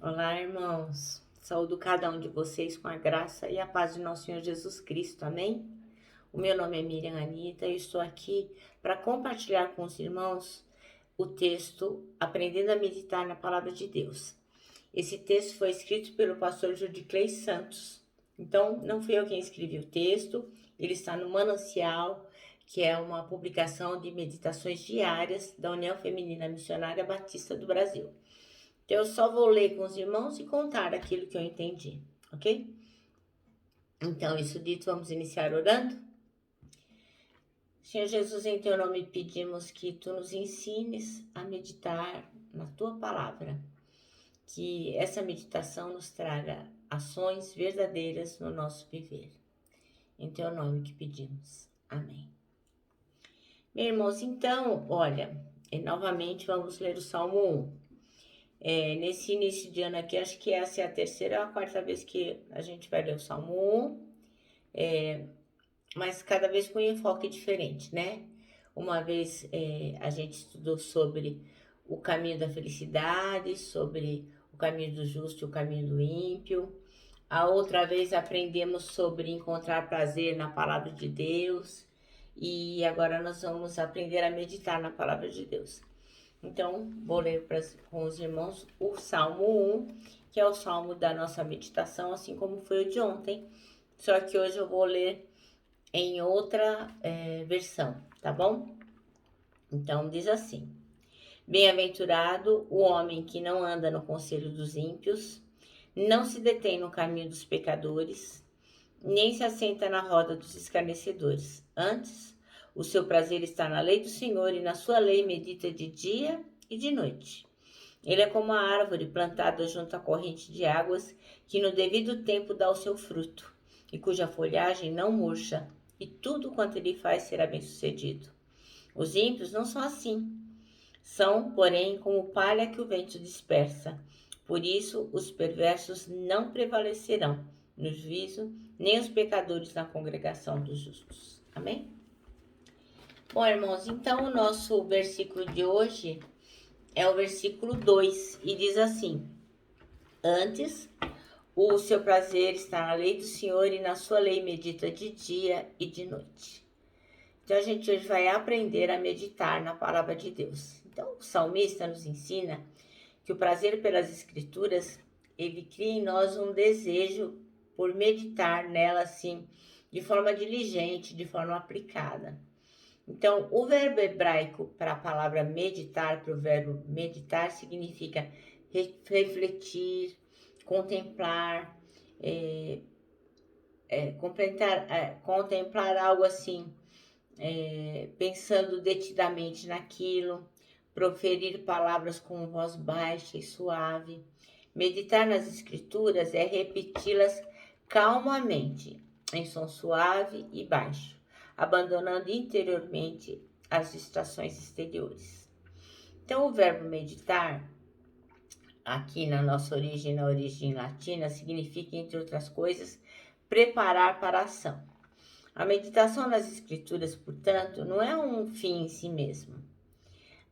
Olá, irmãos. Saúdo cada um de vocês com a graça e a paz de nosso Senhor Jesus Cristo. Amém? O meu nome é Miriam Anita e estou aqui para compartilhar com os irmãos o texto Aprendendo a Meditar na Palavra de Deus. Esse texto foi escrito pelo pastor Judiclei Santos. Então, não fui eu quem escrevi o texto, ele está no Manancial, que é uma publicação de meditações diárias da União Feminina Missionária Batista do Brasil. Então, eu só vou ler com os irmãos e contar aquilo que eu entendi, ok? Então, isso dito, vamos iniciar orando? Senhor Jesus, em teu nome pedimos que tu nos ensines a meditar na tua palavra, que essa meditação nos traga ações verdadeiras no nosso viver. Em teu nome que pedimos. Amém. Meus irmãos, então, olha, novamente vamos ler o Salmo 1. Nesse início de ano aqui, acho que essa é a terceira ou a quarta vez que a gente vai ler o Salmo 1, mas cada vez com um enfoque diferente, né? Uma vez a gente estudou sobre o caminho da felicidade, sobre o caminho do justo e o caminho do ímpio. A outra vez aprendemos sobre encontrar prazer na palavra de Deus. E agora nós vamos aprender a meditar na palavra de Deus. Então, vou ler com os irmãos o Salmo 1, que é o salmo da nossa meditação, assim como foi o de ontem. Só que hoje eu vou ler em outra versão, tá bom? Então, diz assim: Bem-aventurado o homem que não anda no conselho dos ímpios, não se detém no caminho dos pecadores, nem se assenta na roda dos escarnecedores. Antes, o seu prazer está na lei do Senhor e na sua lei medita de dia e de noite. Ele é como a árvore plantada junto à corrente de águas, que no devido tempo dá o seu fruto, e cuja folhagem não murcha, e tudo quanto ele faz será bem-sucedido. Os ímpios não são assim. São, porém, como palha que o vento dispersa. Por isso, os perversos não prevalecerão no juízo, nem os pecadores na congregação dos justos. Amém? Bom, irmãos, então o nosso versículo de hoje é o versículo 2 e diz assim: Antes, o seu prazer está na lei do Senhor e na sua lei medita de dia e de noite. Então a gente hoje vai aprender a meditar na palavra de Deus. Então o salmista nos ensina que o prazer pelas escrituras, ele cria em nós um desejo por meditar nela assim, de forma diligente, de forma aplicada. Então, o verbo hebraico para a palavra meditar, para o verbo meditar, significa refletir, contemplar, contemplar algo assim, pensando detidamente naquilo, proferir palavras com voz baixa e suave. Meditar nas escrituras é repeti-las calmamente, em som suave e baixo, abandonando interiormente as distrações exteriores. Então, o verbo meditar, aqui na nossa origem, na origem latina, significa, entre outras coisas, preparar para a ação. A meditação nas escrituras, portanto, não é um fim em si mesmo.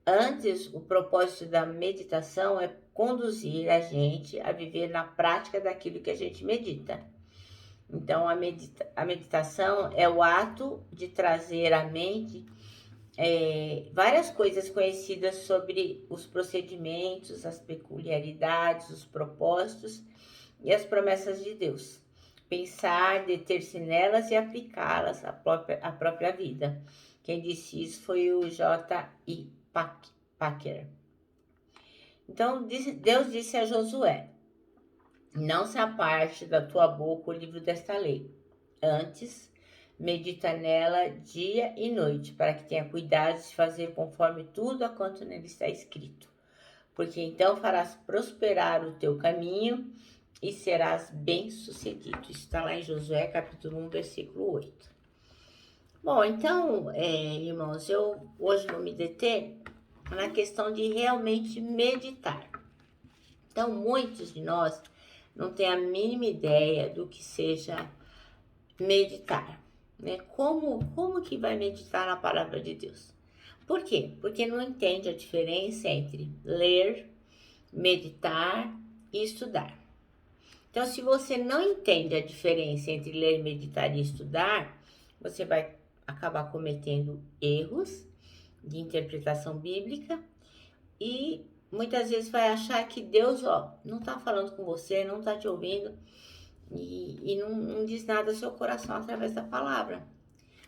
Antes, o propósito da meditação é conduzir a gente a viver na prática daquilo que a gente medita. Então, a meditação é o ato de trazer à mente várias coisas conhecidas sobre os procedimentos, as peculiaridades, os propósitos e as promessas de Deus. Pensar, deter-se nelas e aplicá-las à própria vida. Quem disse isso foi o J.I. Packer. Então, Deus disse a Josué: Não se aparte da tua boca o livro desta lei. Antes, medita nela dia e noite, para que tenha cuidado de fazer conforme tudo a quanto nele está escrito. Porque então farás prosperar o teu caminho e serás bem-sucedido. Isso está lá em Josué, capítulo 1, versículo 8. Bom, então, irmãos, eu hoje vou me deter na questão de realmente meditar. Então, muitos de nós não têm a mínima ideia do que seja meditar, né? Como que vai meditar na palavra de Deus? Por quê? Porque não entende a diferença entre ler, meditar e estudar. Então, se você não entende a diferença entre ler, meditar e estudar, você vai acabar cometendo erros de interpretação bíblica e muitas vezes vai achar que Deus, não está falando com você, não está te ouvindo e não diz nada ao seu coração através da palavra.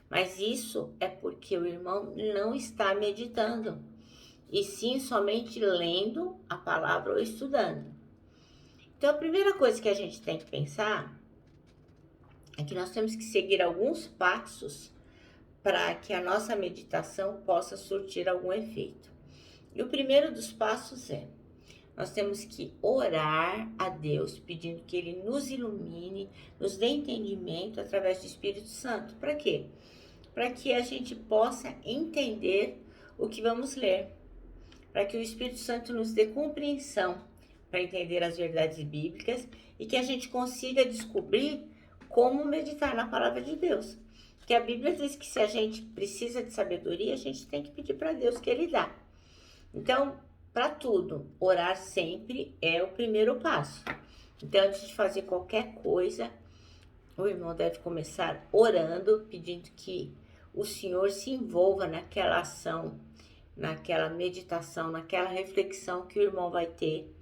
Mas isso é porque o irmão não está meditando, e sim somente lendo a palavra ou estudando. Então, a primeira coisa que a gente tem que pensar é que nós temos que seguir alguns passos para que a nossa meditação possa surtir algum efeito. E o primeiro dos passos é: nós temos que orar a Deus, pedindo que Ele nos ilumine, nos dê entendimento através do Espírito Santo. Para quê? Para que a gente possa entender o que vamos ler, para que o Espírito Santo nos dê compreensão para entender as verdades bíblicas e que a gente consiga descobrir como meditar na palavra de Deus. Porque a Bíblia diz que se a gente precisa de sabedoria, a gente tem que pedir para Deus que Ele dá. Então, para tudo, orar sempre é o primeiro passo. Então, antes de fazer qualquer coisa, o irmão deve começar orando, pedindo que o Senhor se envolva naquela ação, naquela meditação, naquela reflexão que o irmão vai ter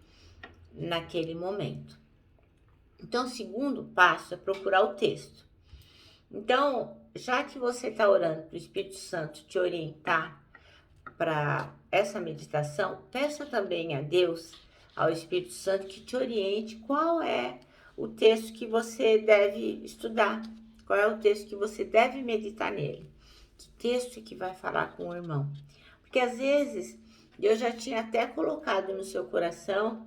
naquele momento. Então, o segundo passo é procurar o texto. Então, já que você está orando para o Espírito Santo te orientar para essa meditação, peça também a Deus, ao Espírito Santo, que te oriente qual é o texto que você deve estudar, qual é o texto que você deve meditar nele, que texto que vai falar com o irmão. Porque às vezes Deus já tinha até colocado no seu coração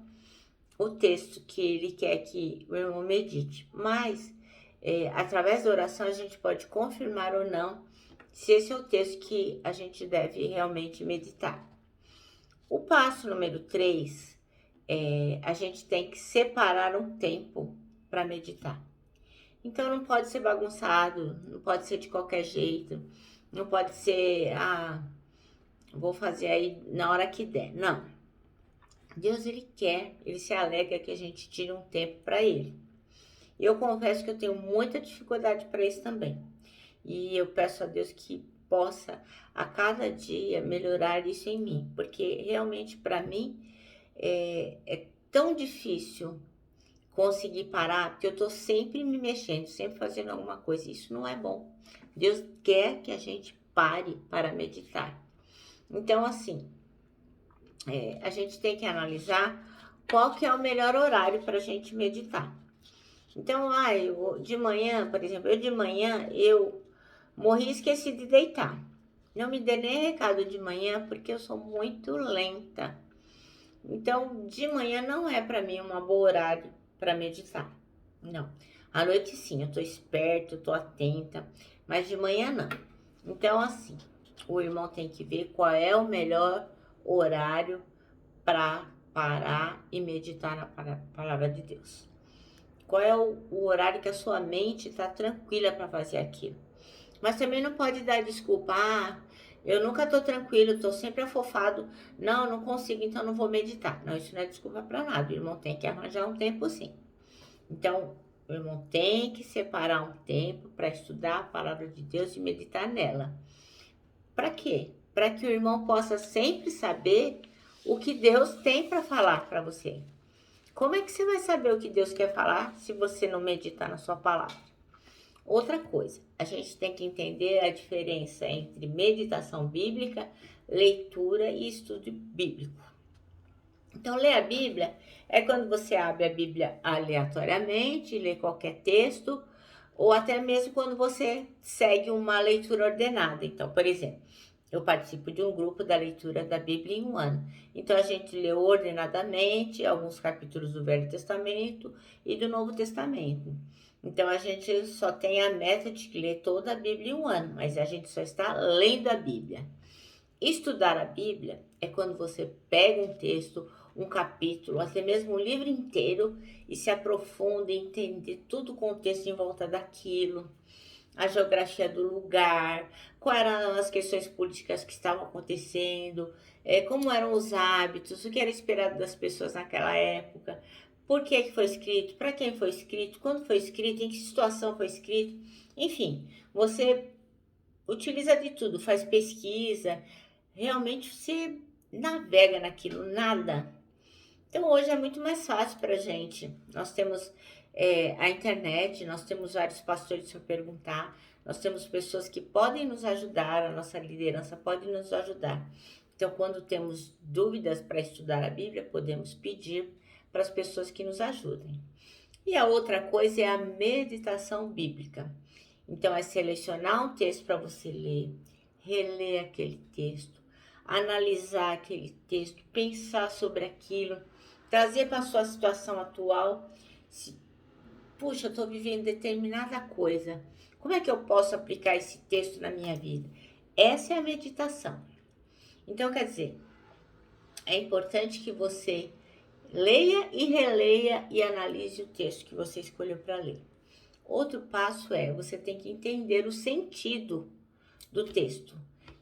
o texto que Ele quer que o irmão medite, mas através da oração a gente pode confirmar ou não se esse é o texto que a gente deve realmente meditar. O passo número 3 a gente tem que separar um tempo para meditar. Então não pode ser bagunçado, não pode ser de qualquer jeito, não pode ser, vou fazer aí na hora que der. Não. Deus, Ele quer, Ele se alegra que a gente tire um tempo para Ele. E eu confesso que eu tenho muita dificuldade para isso também. E eu peço a Deus que possa a cada dia melhorar isso em mim, porque realmente para mim é tão difícil conseguir parar, porque eu tô sempre me mexendo, sempre fazendo alguma coisa. Isso não é bom. Deus quer que a gente pare para meditar. Então, assim, a gente tem que analisar qual que é o melhor horário para a gente meditar. Então, de manhã, por exemplo, eu morri e esqueci de deitar. Não me dê nem recado de manhã, porque eu sou muito lenta. Então, de manhã não é para mim um bom horário para meditar. Não. À noite sim, eu tô esperta, eu tô atenta, mas de manhã não. Então, assim, o irmão tem que ver qual é o melhor horário para parar e meditar na palavra de Deus. Qual é o horário que a sua mente está tranquila para fazer aquilo. Mas também não pode dar desculpa, eu nunca tô tranquilo, tô sempre afofado, não consigo, então não vou meditar. Não, isso não é desculpa para nada, o irmão tem que arranjar um tempo sim. Então, o irmão tem que separar um tempo para estudar a palavra de Deus e meditar nela. Para quê? Para que o irmão possa sempre saber o que Deus tem para falar para você. Como é que você vai saber o que Deus quer falar se você não meditar na sua palavra? Outra coisa, a gente tem que entender a diferença entre meditação bíblica, leitura e estudo bíblico. Então, ler a Bíblia é quando você abre a Bíblia aleatoriamente, lê qualquer texto, ou até mesmo quando você segue uma leitura ordenada. Então, por exemplo, eu participo de um grupo da leitura da Bíblia em um ano. Então, a gente lê ordenadamente alguns capítulos do Velho Testamento e do Novo Testamento. Então, a gente só tem a meta de ler toda a Bíblia em um ano, mas a gente só está lendo a Bíblia. Estudar a Bíblia é quando você pega um texto, um capítulo, até mesmo um livro inteiro e se aprofunda em entender todo o contexto em volta daquilo, a geografia do lugar, quais eram as questões políticas que estavam acontecendo, como eram os hábitos, o que era esperado das pessoas naquela época. por que foi escrito, para quem foi escrito, quando foi escrito, em que situação foi escrito. Enfim, você utiliza de tudo, faz pesquisa, realmente você navega naquilo, nada. Então hoje é muito mais fácil para a gente. Nós temos a internet, nós temos vários pastores para perguntar, nós temos pessoas que podem nos ajudar, a nossa liderança pode nos ajudar. Então, quando temos dúvidas para estudar a Bíblia, podemos pedir para as pessoas que nos ajudem. E a outra coisa é a meditação bíblica. Então, é selecionar um texto para você ler, reler aquele texto, analisar aquele texto, pensar sobre aquilo, trazer para a sua situação atual. Se, puxa, eu estou vivendo determinada coisa, como é que eu posso aplicar esse texto na minha vida? Essa é a meditação. Então, quer dizer, é importante que você leia e releia e analise o texto que você escolheu para ler. Outro passo é, você tem que entender o sentido do texto.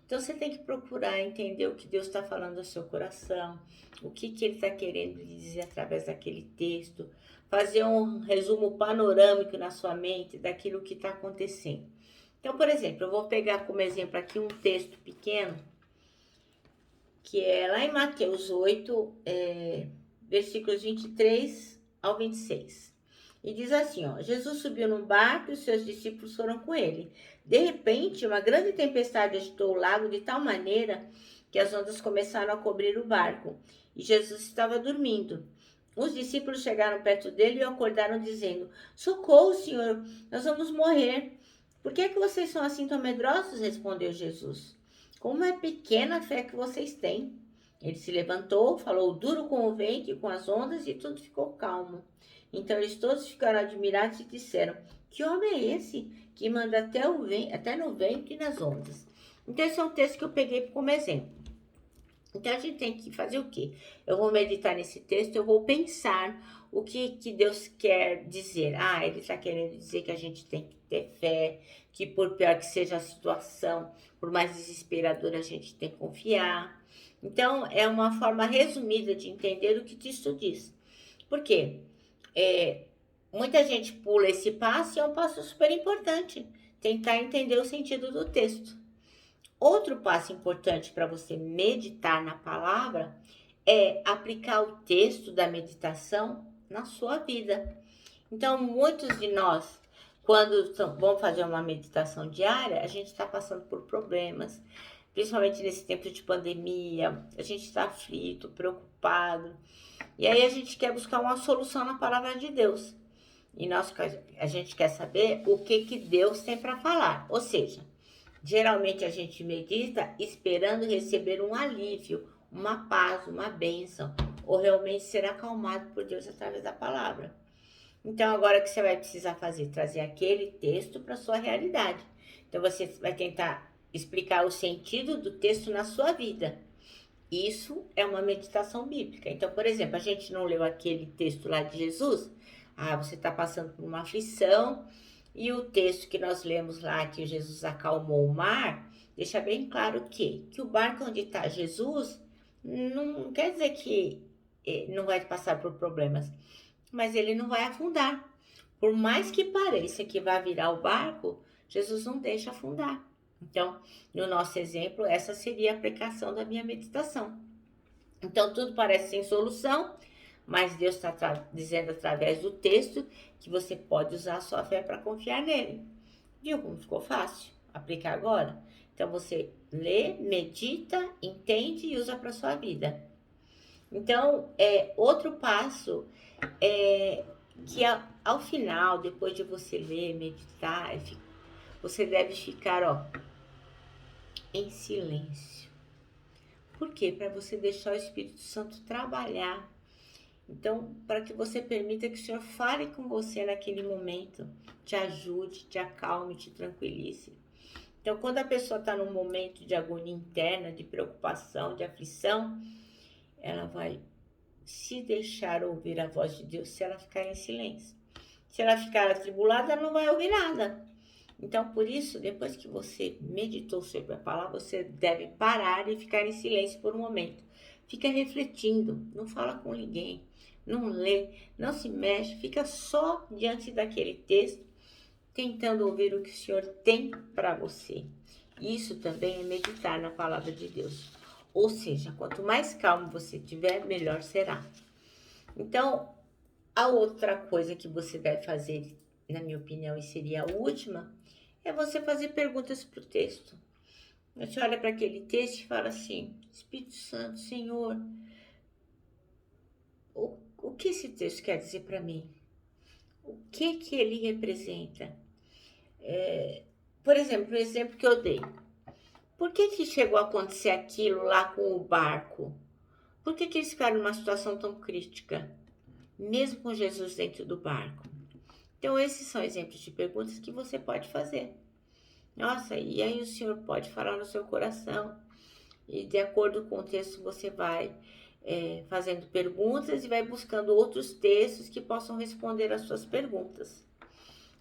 Então, você tem que procurar entender o que Deus está falando ao seu coração, o que Ele está querendo lhe dizer através daquele texto, fazer um resumo panorâmico na sua mente daquilo que está acontecendo. Então, por exemplo, eu vou pegar como exemplo aqui um texto pequeno, que é lá em Mateus 8, versículos 23 ao 26. E diz assim, ó, Jesus subiu num barco e os seus discípulos foram com ele. De repente, uma grande tempestade agitou o lago de tal maneira que as ondas começaram a cobrir o barco. E Jesus estava dormindo. Os discípulos chegaram perto dele e o acordaram dizendo, socorro, Senhor, nós vamos morrer. Por que é que vocês são assim tão medrosos? Respondeu Jesus. Como é pequena a fé que vocês têm. Ele se levantou, falou duro com o vento e com as ondas e tudo ficou calmo. Então eles todos ficaram admirados e disseram, que homem é esse que manda até no vento e nas ondas? Então esse é um texto que eu peguei como exemplo. Então a gente tem que fazer o quê? Eu vou meditar nesse texto, eu vou pensar o que Deus quer dizer. Ah, Ele está querendo dizer que a gente tem que ter fé, que por pior que seja a situação, por mais desesperadora, a gente tem que confiar. Então é uma forma resumida de entender o que Cristo diz. Por quê? Muita gente pula esse passo e é um passo super importante. Tentar entender o sentido do texto. Outro passo importante para você meditar na palavra é aplicar o texto da meditação na sua vida. Então, muitos de nós, quando vamos fazer uma meditação diária, a gente está passando por problemas, principalmente nesse tempo de pandemia, a gente está aflito, preocupado, e aí a gente quer buscar uma solução na palavra de Deus. E a gente quer saber o que Deus tem para falar, ou seja, geralmente a gente medita esperando receber um alívio, uma paz, uma bênção, ou realmente ser acalmado por Deus através da palavra. Então, agora o que você vai precisar fazer? Trazer aquele texto para a sua realidade. Então, você vai tentar explicar o sentido do texto na sua vida. Isso é uma meditação bíblica. Então, por exemplo, a gente não leu aquele texto lá de Jesus? Ah, você está passando por uma aflição, e o texto que nós lemos lá, que Jesus acalmou o mar, deixa bem claro que o barco onde está Jesus não quer dizer que não vai passar por problemas, mas ele não vai afundar. Por mais que pareça que vai virar o barco, Jesus não deixa afundar. Então, no nosso exemplo, essa seria a aplicação da minha meditação. Então, tudo parece sem solução, mas Deus está dizendo através do texto que você pode usar a sua fé para confiar nele. Viu como ficou fácil aplicar agora? Então, você lê, medita, entende e usa para sua vida. Então, outro passo é que ao final, depois de você ler, meditar, você deve ficar em silêncio. Por quê? Para você deixar o Espírito Santo trabalhar. Então, para que você permita que o Senhor fale com você naquele momento, te ajude, te acalme, te tranquilize. Então, quando a pessoa está num momento de agonia interna, de preocupação, de aflição, ela vai se deixar ouvir a voz de Deus se ela ficar em silêncio. Se ela ficar atribulada, ela não vai ouvir nada. Então, por isso, depois que você meditou sobre a palavra, você deve parar e ficar em silêncio por um momento. Fica refletindo, não fala com ninguém. não lê, não se mexe, fica só diante daquele texto, tentando ouvir o que o Senhor tem para você. Isso também é meditar na palavra de Deus. Ou seja, quanto mais calmo você tiver, melhor será. Então, a outra coisa que você deve fazer, na minha opinião, e seria a última, é você fazer perguntas para o texto. Você olha para aquele texto e fala assim: Espírito Santo, Senhor, o que esse texto quer dizer para mim? O que ele representa? Por exemplo, o exemplo que eu dei. Por que chegou a acontecer aquilo lá com o barco? Por que eles ficaram numa situação tão crítica, mesmo com Jesus dentro do barco? Então, esses são exemplos de perguntas que você pode fazer. Nossa, e aí o Senhor pode falar no seu coração. E de acordo com o texto, você vai fazendo perguntas e vai buscando outros textos que possam responder às suas perguntas.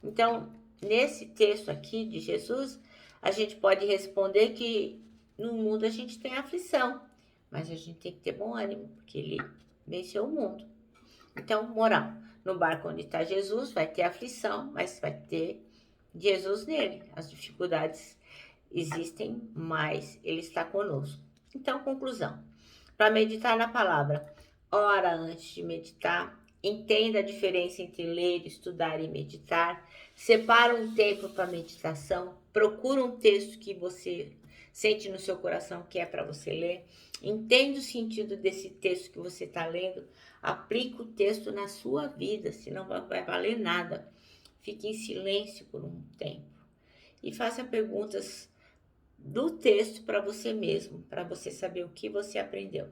Então, nesse texto aqui de Jesus, a gente pode responder que no mundo a gente tem aflição, mas a gente tem que ter bom ânimo, porque ele venceu o mundo. Então, moral, no barco onde está Jesus vai ter aflição, mas vai ter Jesus nele. As dificuldades existem, mas ele está conosco. Então, conclusão. Para meditar na palavra, ora antes de meditar, entenda a diferença entre ler, estudar e meditar. Separa um tempo para meditação. Procura um texto que você sente no seu coração que é para você ler. Entende o sentido desse texto que você está lendo. Aplica o texto na sua vida, senão vai valer nada. Fique em silêncio por um tempo. E faça perguntas do texto para você mesmo, para você saber o que você aprendeu.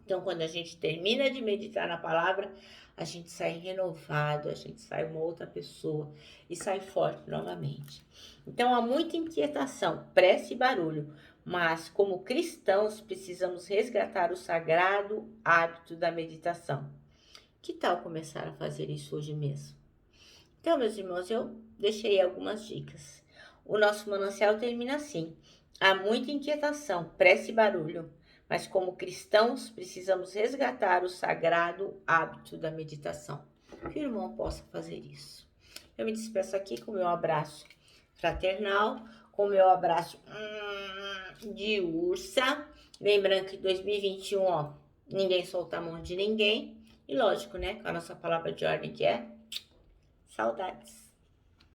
Então, quando a gente termina de meditar na palavra, a gente sai renovado, a gente sai uma outra pessoa e sai forte novamente. Então, há muita inquietação, pressa e barulho, mas como cristãos precisamos resgatar o sagrado hábito da meditação. Que tal começar a fazer isso hoje mesmo? Então, meus irmãos, eu deixei algumas dicas. O nosso manancial termina assim: há muita inquietação, pressa e barulho, mas como cristãos precisamos resgatar o sagrado hábito da meditação. Que o irmão possa fazer isso. Eu me despeço aqui com o meu abraço fraternal, com o meu abraço de ursa. Lembrando que 2021, ó, ninguém solta a mão de ninguém. E lógico, né, com a nossa palavra de ordem que é saudades.